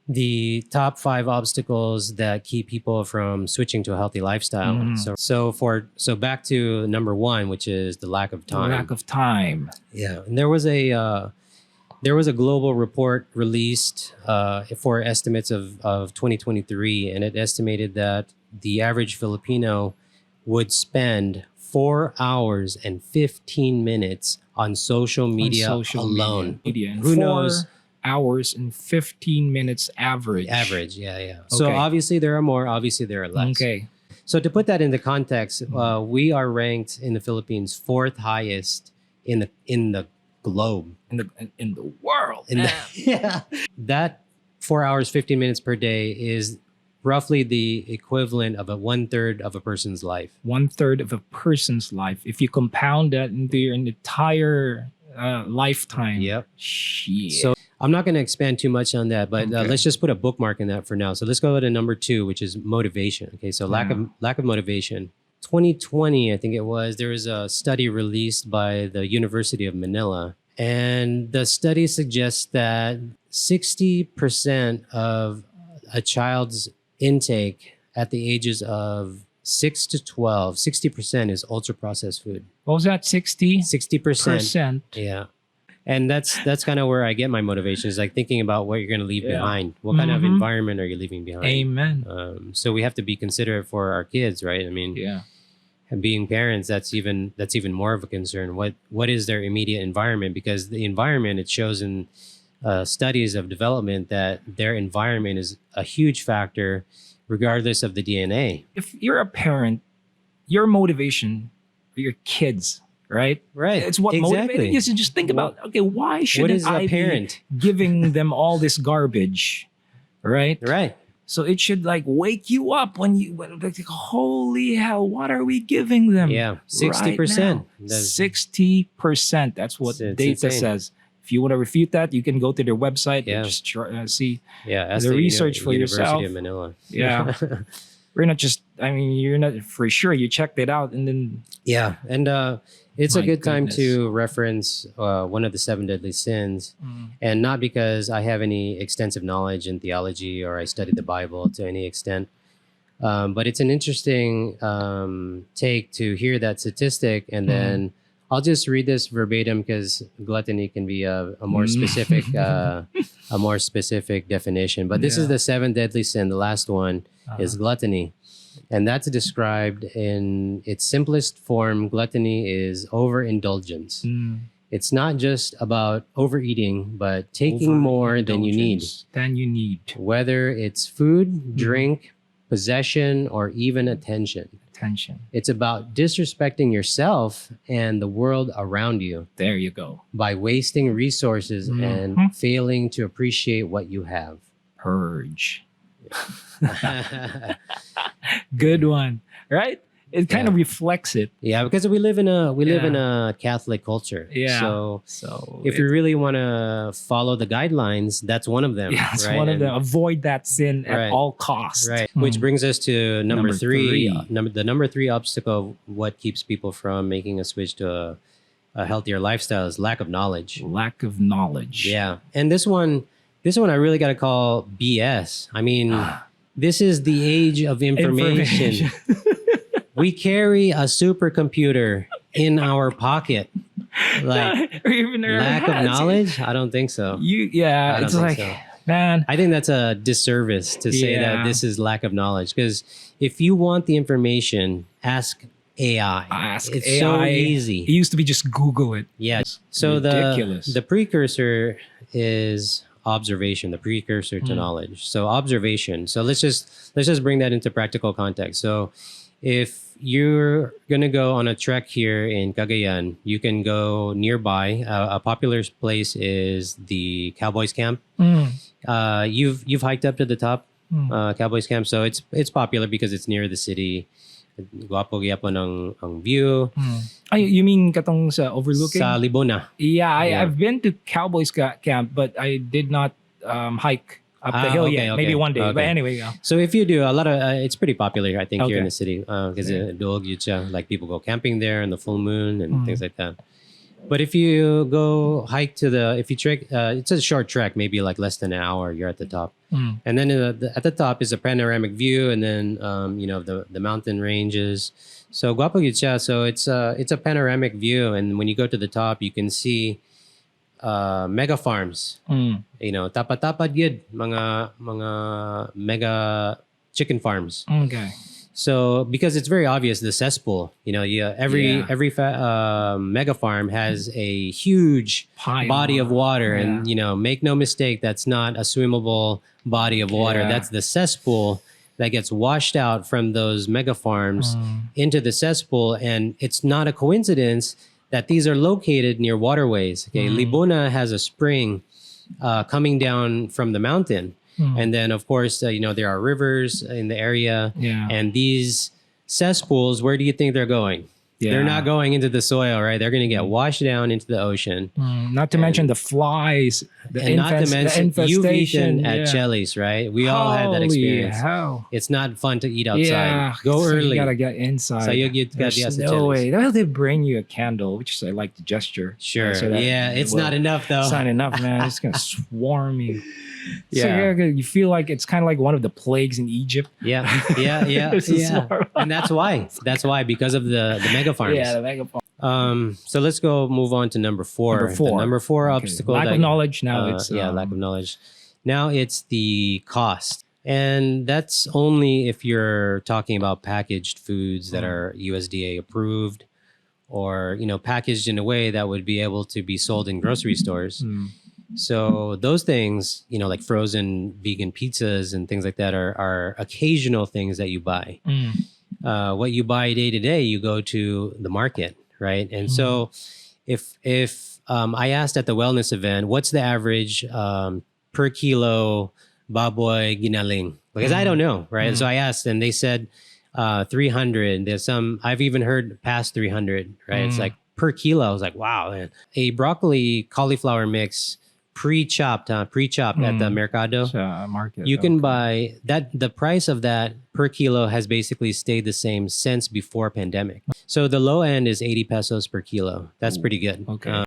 the top 5 obstacles that keep people from switching to a healthy lifestyle. So back to number 1, which is the lack of time. Lack of time. Yeah, and there was a global report released for estimates of 2023, and it estimated that the average Filipino would spend 4 hours and 15 minutes on social media alone. And Who 4 knows? hours and 15 minutes average. Average, yeah. So Okay. obviously there are more, obviously there are less. Okay. So to put that into context, we are ranked in the Philippines 4th highest in the globe. In the world. Yeah. That 4 hours, 15 minutes per day is roughly the equivalent of 1/3 of a person's life. 1/3 of a person's life. If you compound that into your entire lifetime. Yep. Shit. So I'm not going to expand too much on that, but Okay. let's just put a bookmark in that for now. So let's go to number 2, which is motivation. Okay, so lack of motivation. 2020, I think it was, there was a study released by the University of Manila, and the study suggests that 60% of a child's intake at the ages of 6 to 12, 60% is ultra processed food. What was that? 60%? 60%. Yeah. And that's kind of where I get my motivation, is like thinking about what you're going to leave behind. What kind of environment are you leaving behind? Amen. So we have to be considerate for our kids, right? I mean, and being parents, that's even more of a concern. What is their immediate environment? Because the environment, it shows in studies of development that their environment is a huge factor, regardless of the DNA. If you're a parent, your motivation are your kids, right? Right. It's what motivates you. So just think about, okay, why shouldn't I be giving them all this garbage, right? Right. So it should like wake you up when like, holy hell, what are we giving them? Yeah, 60%. 60%. That's what data says. If you want to refute that, you can go to their website and just see the research for yourself. University of Manila. Yeah. We're not just, I mean, you're not for sure. You checked it out and then. Yeah. And it's a good time to reference one of the 7 deadly sins. And not because I have any extensive knowledge in theology or I studied the Bible to any extent. But it's an interesting take to hear that statistic. And then I'll just read this verbatim because gluttony can be a more specific definition. But this is the 7 deadly sin. The last one is gluttony. And that's described in its simplest form. Gluttony is overindulgence. It's not just about overeating, but taking more than you need. Whether it's food, drink, possession, or even attention. It's about disrespecting yourself and the world around you. There you go. By wasting resources and failing to appreciate what you have. Purge. Good one, right? It kind of reflects it. Yeah, because we live in a Catholic culture. Yeah. So if you really want to follow the guidelines, that's one of them. Yeah, it's right? one of them. Avoid that sin at all costs. Right. Which brings us to number 3. The number 3 obstacle, what keeps people from making a switch to a healthier lifestyle, is lack of knowledge. Lack of knowledge. Yeah, and this one I really got to call BS. I mean, this is the age of information. We carry a supercomputer in our pocket. Like, or even lack of knowledge? I don't think so. It's like, man. I think that's a disservice to say that this is lack of knowledge. Because if you want the information, ask AI. It's so easy. It used to be just Google it. Yeah. So ridiculous. the precursor is observation, the precursor to knowledge. So observation. So let's just bring that into practical context. So if you're going to go on a trek here in Cagayan, you can go nearby. A popular place is the Cowboys Camp. You've hiked up to the top, Cowboys Camp. So it's popular because it's near the city. Guwapo-gyapo ang view. You mean katong sa overlooking? Sa Libona. Yeah, I've been to Cowboys Camp, but I did not hike up the hill yet. Maybe one day. But anyway. So if you do, a lot of it's pretty popular, I think, here in the city. Because like people go camping there in the full moon and things like that. But if you go hike if you trek, it's a short trek, maybe like less than an hour. You're at the top, and then at the top is a panoramic view, and then the mountain ranges. So guapo yun siya. So it's a panoramic view, and when you go to the top, you can see mega farms. Tapad-tapad yun, mga mega chicken farms. Okay. So because it's very obvious, the cesspool, every mega farm has a huge body of water, and make no mistake, that's not a swimmable body of water. That's the cesspool that gets washed out from those mega farms into the cesspool, and it's not a coincidence that these are located near waterways. Okay, Libuna has a spring coming down from the mountain. And then, of course, there are rivers in the area. Yeah. And these cesspools, where do you think they're going? Yeah. They're not going into the soil, right? They're going to get washed down into the ocean. Not to mention the flies, not to mention you've eaten at Chelly's, right? We all had that experience. Hell. It's not fun to eat outside. Yeah, go early. You gotta get inside. So you get There's no way. Well, they bring you a candle, which I like the gesture. Sure. So it's not enough though. It's not enough, man. It's gonna swarm you. Yeah. So you feel like it's kind of like one of the plagues in Egypt. Yeah. And that's why because of the mega farms. Yeah, the mega farms. So let's move on to number 4. The number 4 obstacle. Lack of knowledge. Now it's lack of knowledge. Now it's the cost. And that's only if you're talking about packaged foods that are USDA approved, or packaged in a way that would be able to be sold in grocery stores. So those things, like frozen vegan pizzas and things like that are occasional things that you buy. What you buy day to day, you go to the market, right? And so if I asked at the wellness event, what's the average per kilo baboy ginaling? Because I don't know, right? So I asked, and they said 300. There's some, I've even heard past 300, right? It's like per kilo. I was like, wow, man. A broccoli cauliflower mix pre-chopped at the mercado market. You can buy that. The price of that per kilo has basically stayed the same since before pandemic. So the low end is 80 pesos per kilo. That's pretty good. Okay.